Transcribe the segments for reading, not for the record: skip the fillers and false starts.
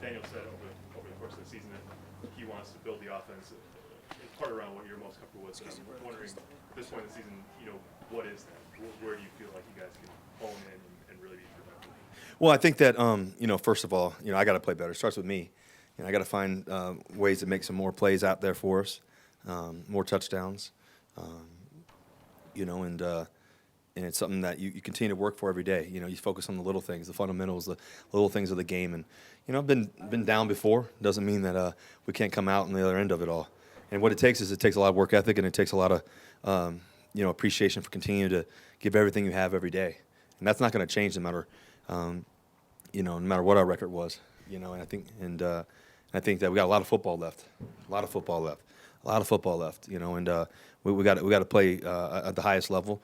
Daniel said over the course of the season that he wants to build the offense in part around what you're most comfortable with. I'm wondering, at this point in the season, what is that? Where do you feel like you guys can hone in and really be productive? Well, I think that first of all, I got to play better. It starts with me. I got to find ways to make some more plays out there for us, more touchdowns. And it's something that you continue to work for every day. You focus on the little things, the fundamentals, the little things of the game. And I've been down before. Doesn't mean that we can't come out on the other end of it all. And what it takes is a lot of work ethic, and it takes a lot of appreciation for continuing to give everything you have every day. And that's not going to change no matter no matter what our record was. And I think that we got a lot of football left. And we got to play at the highest level.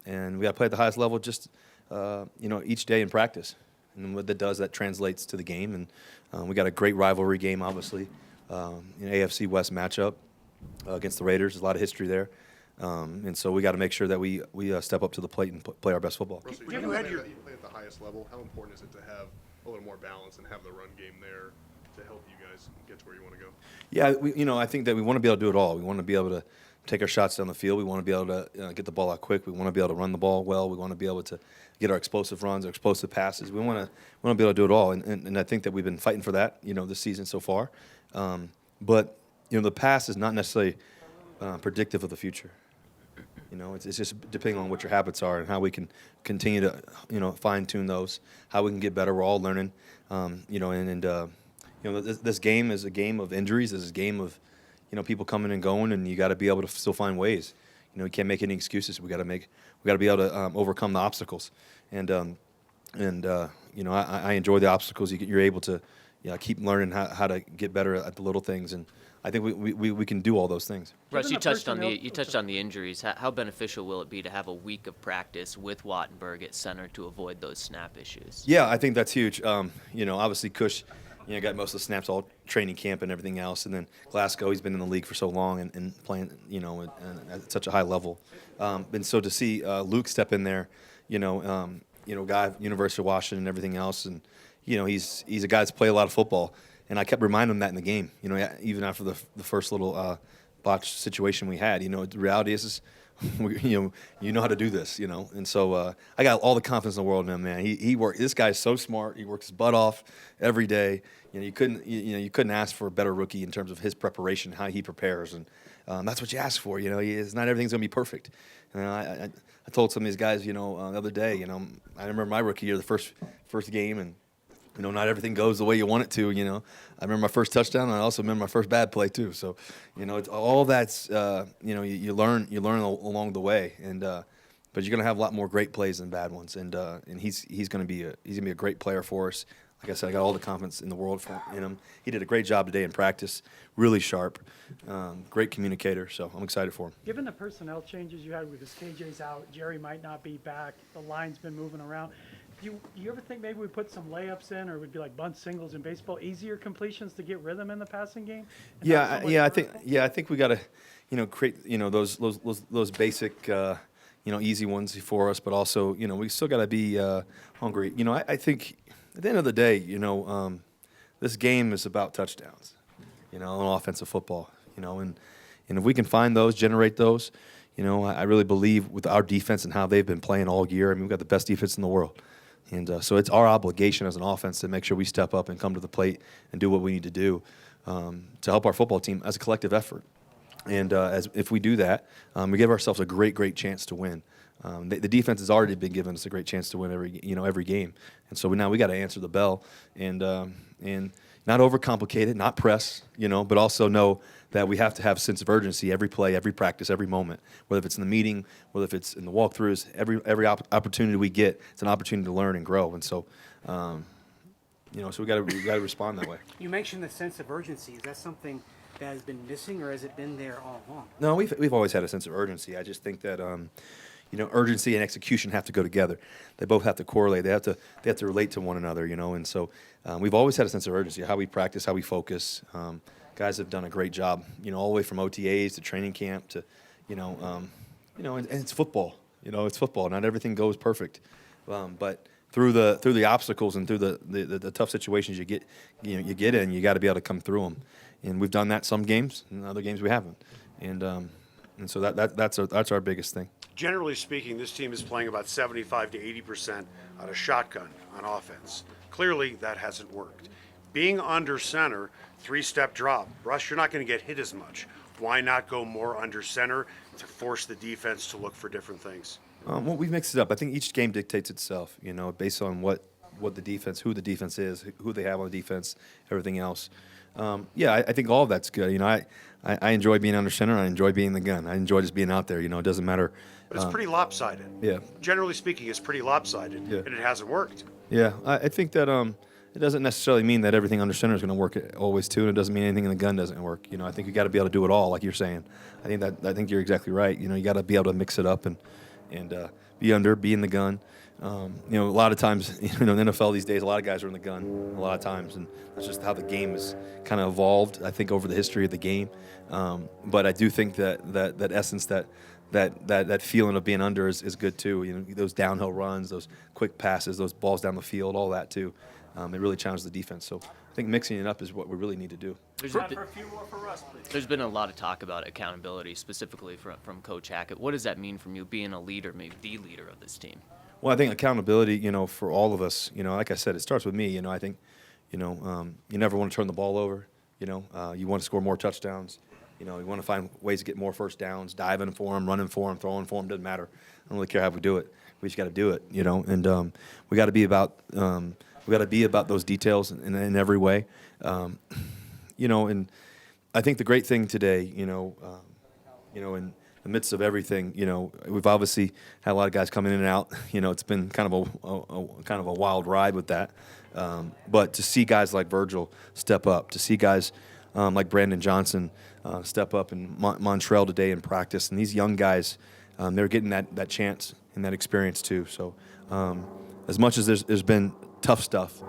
And we got to play at the highest level just, each day in practice. And what that does, that translates to the game. And we got a great rivalry game, obviously, AFC West matchup against the Raiders. There's a lot of history there. And so we got to make sure that we step up to the plate and play our best football. Russell, you play at the highest level. How important is it to have a little more balance and have the run game there to help you guys get to where you want to go? Yeah, I think that we want to be able to do it all. We want to be able to take our shots down the field. We want to be able to get the ball out quick. We want to be able to run the ball well. We want to be able to get our explosive runs, our explosive passes. We want to be able to do it all. And I think that we've been fighting for that, this season so far. But the past is not necessarily predictive of the future. It's just depending on what your habits are and how we can continue to, fine-tune those, how we can get better. We're all learning, this game is a game of injuries. This is a game of, people coming and going, and you got to be able to still find ways. You can't make any excuses. We got to be able to overcome the obstacles. And I enjoy the obstacles. You're able to, keep learning how to get better at the little things. And I think we can do all those things. Russ, you touched on the injuries. How beneficial will it be to have a week of practice with Wattenberg at center to avoid those snap issues? Yeah, I think that's huge. Obviously Cush, got most of the snaps all training camp and everything else, and then Glasgow, he's been in the league for so long and playing, at such a high level. And so to see Luke step in there, guy University of Washington and everything else, and he's a guy that's played a lot of football. And I kept reminding him that in the game, even after the first little botched situation we had. The reality is you know how to do this, And so I got all the confidence in the world in him, man. He worked. This guy's so smart. He works his butt off every day. You couldn't ask for a better rookie in terms of his preparation, how he prepares, and that's what you ask for. It's not everything's gonna be perfect. I told some of these guys, the other day, I remember my rookie year, the first game, and not everything goes the way you want it to, I remember my first touchdown, and I also remember my first bad play too. So, it's all that's, you learn along the way, and but you're gonna have a lot more great plays than bad ones, and he's gonna be a great player for us. Like I said, I got all the confidence in the world in him. He did a great job today in practice, really sharp, great communicator. So I'm excited for him. Given the personnel changes you had with KJ's out, Jerry might not be back, the line's been moving around. Do you ever think maybe we put some layups in, or it would be like bunt singles in baseball, easier completions to get rhythm in the passing game? I think we got to, create, those basic, easy ones for us, but also, we still got to be hungry. I think at the end of the day, this game is about touchdowns, on offensive football, and if we can find those, generate those, I really believe with our defense and how they've been playing all year. I mean, we've got the best defense in the world. And so it's our obligation as an offense to make sure we step up and come to the plate and do what we need to do to help our football team as a collective effort. And if we do that, we give ourselves a great chance to win. The defense has already been giving us a great chance to win every game. And so now we got to answer the bell and not overcomplicate it, not press, but also know that we have to have a sense of urgency every play, every practice, every moment, whether if it's in the meeting, whether if it's in the walkthroughs, every opportunity we get, it's an opportunity to learn and grow. And so, so we got to respond that way. You mentioned the sense of urgency. Is that something that has been missing, or has it been there all along? No, we've always had a sense of urgency. I just think that urgency and execution have to go together. They both have to correlate. They have to relate to one another. And so we've always had a sense of urgency. How we practice, how we focus. Guys have done a great job. All the way from OTAs to training camp to, and it's football. It's football. Not everything goes perfect, but through the obstacles and through the tough situations you get in, you got to be able to come through them. And we've done that some games, and other games we haven't. And so that's our biggest thing. Generally speaking, this team is playing about 75 to 80% out of shotgun on offense. Clearly, that hasn't worked. Being under center, 3-step drop. Russ, you're not going to get hit as much. Why not go more under center to force the defense to look for different things? Well, we mixed it up. I think each game dictates itself, based on what the defense, who the defense is, who they have on the defense, everything else. I think all of that's good. I enjoy being under center. I enjoy being the gun. I enjoy just being out there. It doesn't matter. But it's pretty lopsided. Yeah. Generally speaking, it's pretty lopsided, Yeah. and it hasn't worked. Yeah, I think that it doesn't necessarily mean that everything under center is going to work always too, and it doesn't mean anything in the gun doesn't work. I think you got to be able to do it all, like you're saying. I think you're exactly right. You got to be able to mix it up and be under, be in the gun. A lot of times, in the NFL these days, a lot of guys are in the gun a lot of times, and that's just how the game has kind of evolved, I think, over the history of the game. But I do think that essence, that feeling of being under is good too. Those downhill runs, those quick passes, those balls down the field, all that too. It really challenges the defense. So I think mixing it up is what we really need to do. There's been a lot of talk about accountability, specifically from Coach Hackett. What does that mean from you being a leader, maybe the leader of this team? Well, I think accountability, for all of us, like I said, it starts with me. I think, you never want to turn the ball over. You want to score more touchdowns. You want to find ways to get more first downs, diving for them, running for them, throwing for them. Doesn't matter. I don't really care how we do it. We just got to do it. And we got to be about those details in every way. And I think the great thing today, in the midst of everything, we've obviously had a lot of guys coming in and out. It's been kind of a wild ride with that. But to see guys like Virgil step up, to see guys like Brandon Johnson step up, and Montrell today in practice, and these young guys, they're getting that chance and that experience too. So as much as there's been tough stuff,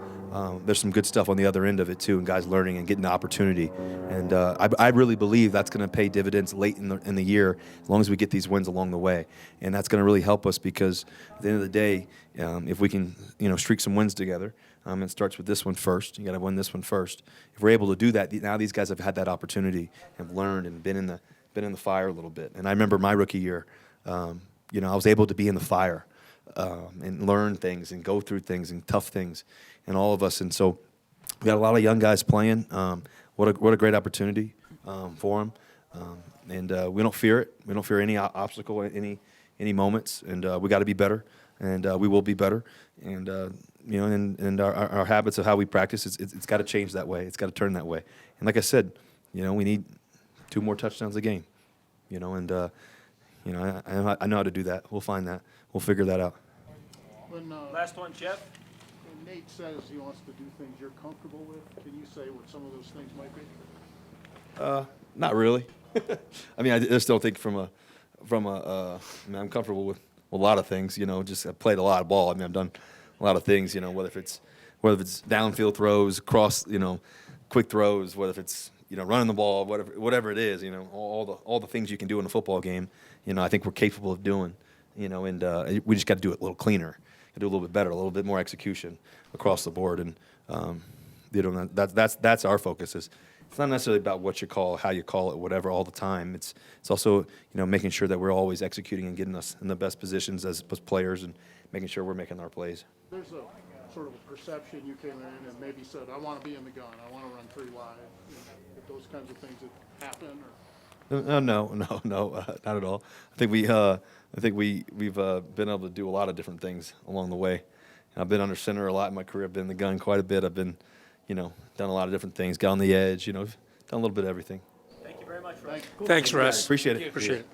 there's some good stuff on the other end of it too, and guys learning and getting the opportunity. And I really believe that's going to pay dividends late in the year, as long as we get these wins along the way. And that's going to really help us, because at the end of the day, if we can streak some wins together, it starts with this one first. You got to win this one first. If we're able to do that, now these guys have had that opportunity, have learned and been in the fire a little bit. And I remember my rookie year, I was able to be in the fire. And learn things and go through things and tough things, and all of us. And so we got a lot of young guys playing. What a great opportunity for them. And we don't fear it. We don't fear any obstacle, any moments. And we got to be better, and we will be better. And and our habits of how we practice, it's got to change that way. It's got to turn that way. And like I said, we need 2 more touchdowns a game. And I know how to do that. We'll find that. We'll figure that out. Last one, Jeff. When Nate says he wants to do things you're comfortable with, can you say what some of those things might be? Not really. I mean, I just don't think I'm comfortable with a lot of things. Just I've played a lot of ball. I mean, I've done a lot of things. Whether it's downfield throws, quick throws, whether it's running the ball, whatever it is. All the things you can do in a football game. I think we're capable of doing. And we just got to do it a little cleaner, do a little bit better, a little bit more execution across the board. And that's our focus. It's not necessarily about what you call, how you call it, whatever, all the time. It's also making sure that we're always executing and getting us in the best positions as players, and making sure we're making our plays. There's a sort of a perception you came in and maybe said, I want to be in the gun, I want to run 3 wide. Those kinds of things that happen, or? No, not at all. I think we've been able to do a lot of different things along the way. I've been under center a lot in my career. I've been in the gun quite a bit. I've been, done a lot of different things. Got on the edge. Done a little bit of everything. Thank you very much, Russ. Cool. Thanks, Russ. Appreciate it. Appreciate it.